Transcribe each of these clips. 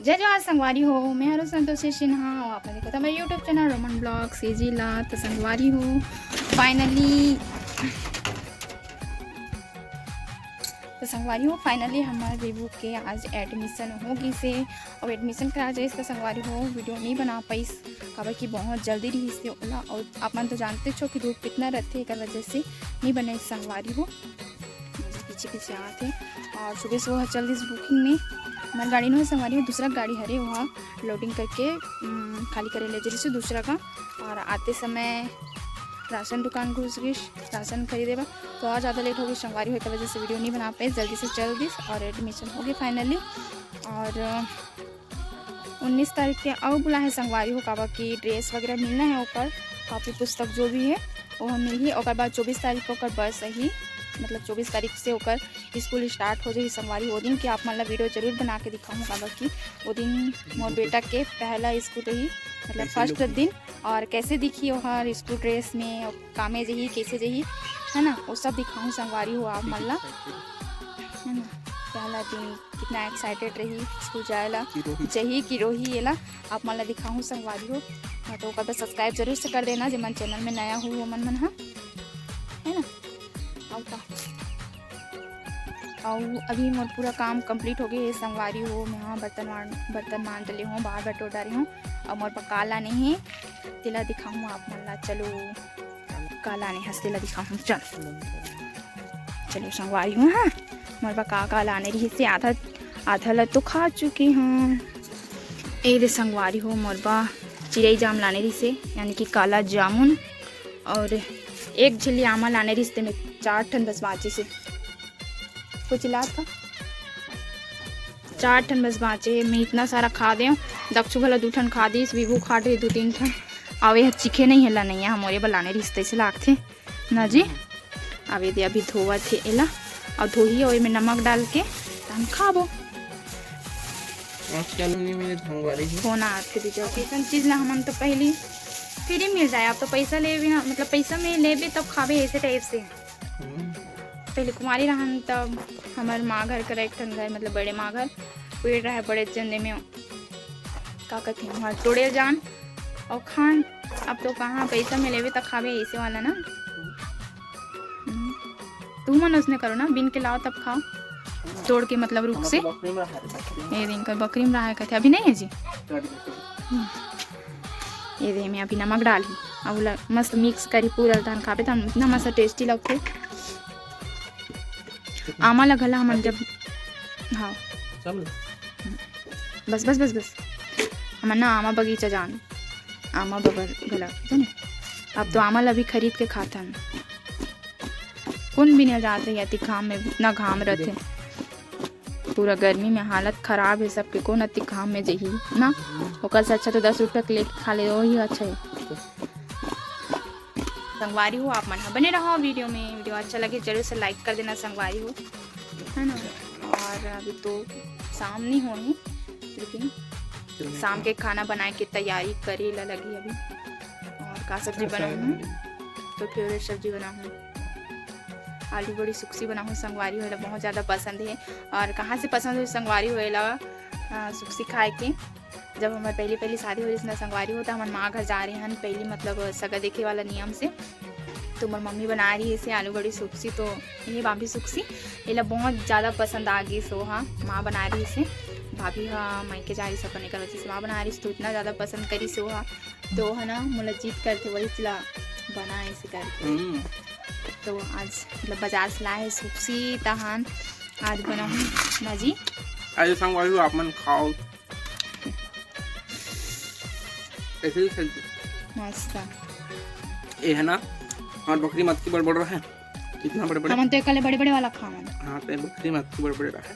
जय जवाहर संगवारी हो। मैं हूँ संतोषी सिन्हा और आपने देखा था मेरा YouTube channel Roman blog CG ला। तो संगवारी हो फाइनली हमारे बेबू के आज एडमिशन होगी से और एडमिशन करा जाए इसका संगवारी हो। वीडियो नहीं बना पाई काबर की बहुत जल्दी रही से ओला और आप मन तो जानते छो कि धूप कितना रहते एक वजह से नहीं बने संगवारी हो। पीछे पीछे आते और सुबह सुबह चल दी बुकिंग में हमारी गाड़ी नहीं संगवारी हो। दूसरा गाड़ी हरे वहाँ लोडिंग करके खाली करे ले जैसे दूसरा का। और आते समय राशन दुकान घुस गई राशन खरीदे बा तो और ज़्यादा लेट हो गई संगवारी हो। एक वजह से वीडियो नहीं बना पाए जल्दी से चल दी और एडमिशन हो गई फाइनली। और 19 तारीख के और बुला है संगवारी हो काबा की ड्रेस वगैरह मिलना है ऊपर कॉपी पुस्तक जो भी है वो मिली। और बाद 24 तारीख को बस ही मतलब 24 तारीख से होकर स्कूल स्टार्ट हो जाएगी संगवारी। वो दिन की आप मतलब वीडियो जरूर बना के दिखाऊँ काबा की वो दिन मोर बेटा के पहला स्कूल रही मतलब फर्स्ट दिन और कैसे दिखी वहाँ स्कूल ड्रेस में और कामे जही कैसे जही है ना वो सब दिखाऊँ संगवारी हो आप मल्ला है ना। पहला दिन कितना एक्साइटेड रही स्कूल जाएला जही की रोही येला आप मल्ला दिखाऊँ संगवारी हो। तो कब सब्सक्राइब जरूर से कर देना जो मन चैनल में नया हो वो मन हाँ है ना। और अभी मोर पूरा काम कंप्लीट हो गया है संगवारी हो। मैं हाँ बर्तन मान डली हूँ बाहर बटोर डाली हूँ और मोर पर काला नहीं है तिला दिखाऊँ आप मल्ला। चलो काला नहीं हंस तिला दिखाऊँ चलो संगवारी हूँ। हाँ मोर पर काला आने रही से आधा लत तो खा चुकी हूँ। ए संगवारी हो मोर बा चिड़ई जाम लाने रही से यानी कि काला जामुन और एक झिल्ली आमा लाने रिश्ते में 4 ठन बस बाँचे से कुछ इलाज था 4 ठन बस बाँचे मैं इतना सारा खा दे दक्षु भला 2 ठन खा दी विभू खा रही 2-3 ठन आवे है चिखे नहीं हिला नहीं है हमारे बनाने रिश्ते से लागते ना जी। आवे दे अभी धोवा थे एला और धोही और में नमक डाल के हम खाबो होना आते दीजिए कैसन चीज़ ना हम तो पहली फ्री मिल जाए। आप तो पैसा ले भी मतलब पैसा में ले भी तब खावे ऐसे टाइप से। पहले कुमारी रहन तब हमार माँ घर का एक घर मतलब बड़े माँ घर पेड़ रहा है बड़े चंदे में का कहते हैं हमारे तोड़े जान और खान। अब तो कहाँ पैसा में लेवे तब खावे ऐसे वाला ना। तुम मन उसने करो ना बिन के लाओ तब खाओ तोड़ के मतलब रुख से ये दिन का बकरी में रहा है कहते अभी नहीं है जी। ये दे मैं अभी नमक डाली और मस्त मिक्स करी पूरा धान खावे तो इतना मस्त टेस्टी लगते। आमा लगला हम जब हाँ बस बस बस बस हम ना आमा बगीचा जान आमा बगल गला जाने। अब तो आमा अभी खरीद के खाता है कौन भी नहीं जाते या घाम में इतना घाम रहते पूरा गर्मी में हालत खराब है सबके कौन अति घाम में जही ना ओकर से अच्छा तो 10 रुपया के लेके खा ले वही अच्छा है। संगवारी हो आप मन बने रहो वीडियो में। वीडियो अच्छा लगे जरूर से लाइक कर देना संगवारी हो है ना। और अभी तो शाम नहीं होनी लेकिन शाम के खाना बनाए के तैयारी करे ला लगी अभी। और का सब्जी बनाऊँ तो फेवरेट सब्जी बनाऊँ आलू बड़ी सुक्सी बनाऊँ संगवारी होएला बहुत ज़्यादा पसंद है। और कहाँ से पसंद है संगवारी होएला सुक्सी खाए के जब हमारे पहली शादी हो रही संगवारी हो तो हमारे माँ घर जा रहे हैं पहली मतलब सगा देखे वाला नियम से तो हमारी मम्मी बना रही है इसे आलू बड़ी सुक्सी तो ये भाभी सुक्सी ये बहुत ज़्यादा पसंद आ गई सो हाँ माँ बना रही इसे भाभी हाँ मायके जा रही सब निकल रही से माँ बना रही तो इतना ज़्यादा पसंद करी सो हाँ तो है ना मतलब जीत करते वही चिला बनाए इसे करके। तो आज मतलब बाजार से लाए सुक्सी तहान आज बनाऊँ ना जी। आज संगवारी आप मन खाओ ऐसे ही खेलते मस्त ये है ना और बकरी मत की बड़बड़ रहा है इतना बड़े बड़े हम तो कल बड़े बड़े वाला खावन हाँ तो बकरी मत की बड़बड़े रहा है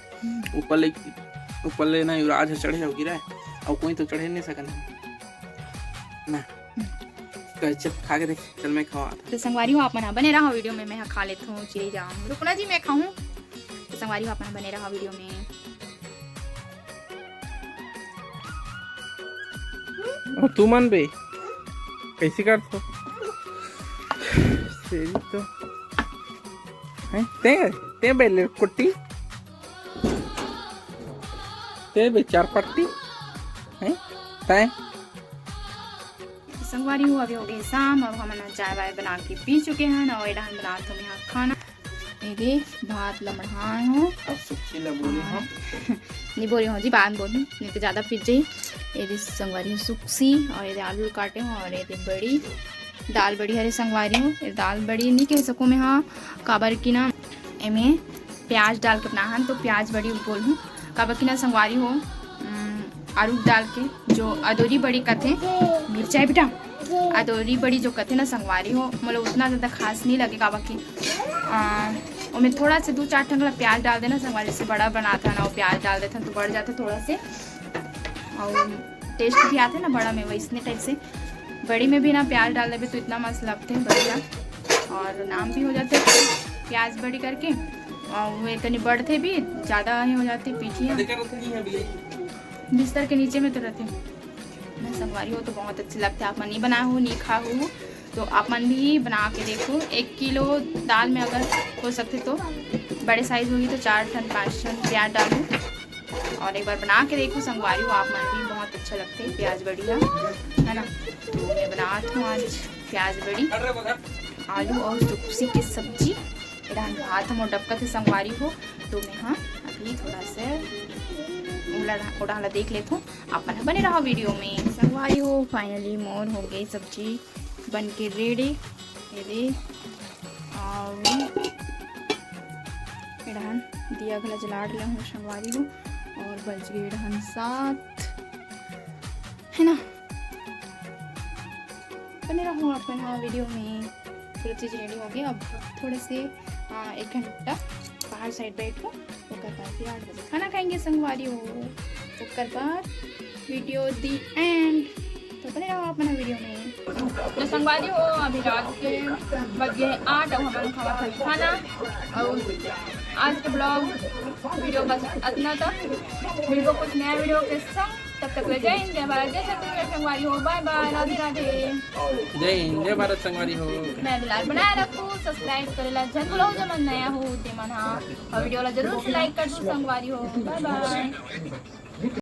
ऊपर ले ना युवराज चढ़े हो गिरा और कोई तो चढ़े नहीं सकता ना चल खा के देख चल मैं खावा तो संगवारी हो आप मना बने रहा वीडियो में मैं खा लेता हूँ चिड़ै जाम रुकना जी मैं खाऊं तो संगवारी हो आप मना बने रहा वीडियो में। और तू मन बे कैसे कर तो सही तो हैं ते बेले कुट्टी ते बे 4 पट्टी हैं तय संगवारी हो अभी हो गई शाम। अब हम ना चाय वाय बना के पी चुके हैं और इधर बना तो यहाँ खाना ये दे भात लमड़ाए हो अब सुखी ला बोली हम नहीं बोली हो जी बाद में बोलूँ नहीं तो ज़्यादा फिर जाई। ये दे संगवारी हो सुखसी और ये आलू काटे हो और ये दे बड़ी दाल बड़ी हरे संगवारी हो। दाल बड़ी नहीं कह सकूँ मैं हाँ काबर की ना एमे प्याज डाल के बनाहन तो प्याज बड़ी बोल हूँ काबर की ना संगवारी हो आलू डाल के जो अदौरी बड़ी कथे मिर्चाई बेटा अदौरी बड़ी जो कथे ना संगवारी हो मतलब उतना ज़्यादा खास नहीं लगे काबर की उसमें थोड़ा से 2-4 टंगला प्याज डाल देना संगवारी से बड़ा बनाता ना वो प्याज डाल देता तो बढ़ जाता थोड़ा से और टेस्ट भी आते ना बड़ा में वैसने टाइप से। बड़ी में भी ना प्याज डाल देवे तो इतना मस्त लगते हैं बढ़िया और नाम भी हो जाते प्याज बड़ी करके और वे तनी बढ़ते भी ज़्यादा ही हो जाती पीठियाँ बिस्तर के नीचे में तो रहते मैं संगवारी हो तो बहुत अच्छे लगते हैं। आप मन नहीं बनाए हो नहीं खा हो तो आप मन भी बना के देखो। 1 किलो दाल में अगर हो सकते तो बड़े साइज़ होगी तो 4 टन 5 टन प्याज डालो और एक बार बना के देखो संगवारी हो आप मन भी बहुत अच्छा लगते हैं प्याज बढ़िया है ना। तो मैं बनाती हूँ आज प्याज बड़ी आलू और सुखसी की सब्जी भात हम डबका थे संगवारी हो तो मैं हाँ अभी थोड़ा सा उड़ाला देख लेते हूँ आप बने रहो वीडियो में। संगवारी हो फाइनली मोर हो गई सब्जी बन के रेडी ये और इधर दिया गला जला लिया हूँ संगवारी हो और बच गई इधर 7 है ना। बने रहो आप वीडियो में पूरी चीज़ रेडी हो गई। अब थोड़े से 1 घंटा बाहर साइड बैठ कर ओकर बाद फिर 8 बजे खाना खाएंगे संगवारी हो ओकर बाद वीडियो दी एंड। तो बने रहो अपना वीडियो में। तो संगवारी हो अभी रात के बज गए 8 और हमारे खाना और आज का ब्लॉग वीडियो बस इतना था। वीडियो कुछ नया वीडियो के संग तब तक ले जय हिंद जय भारत जय छत्तीसगढ़ संगवारी हो बाय बाय राधे राधे जय हिंद जय भारत संगवारी हो। मैं बिलाल बनाए रखूँ सब्सक्राइब करेला जन बोलो जो मन नया हो ते मन हाँ और वीडियो ला जरूर लाइक कर दो संगवारी हो बाय बाय।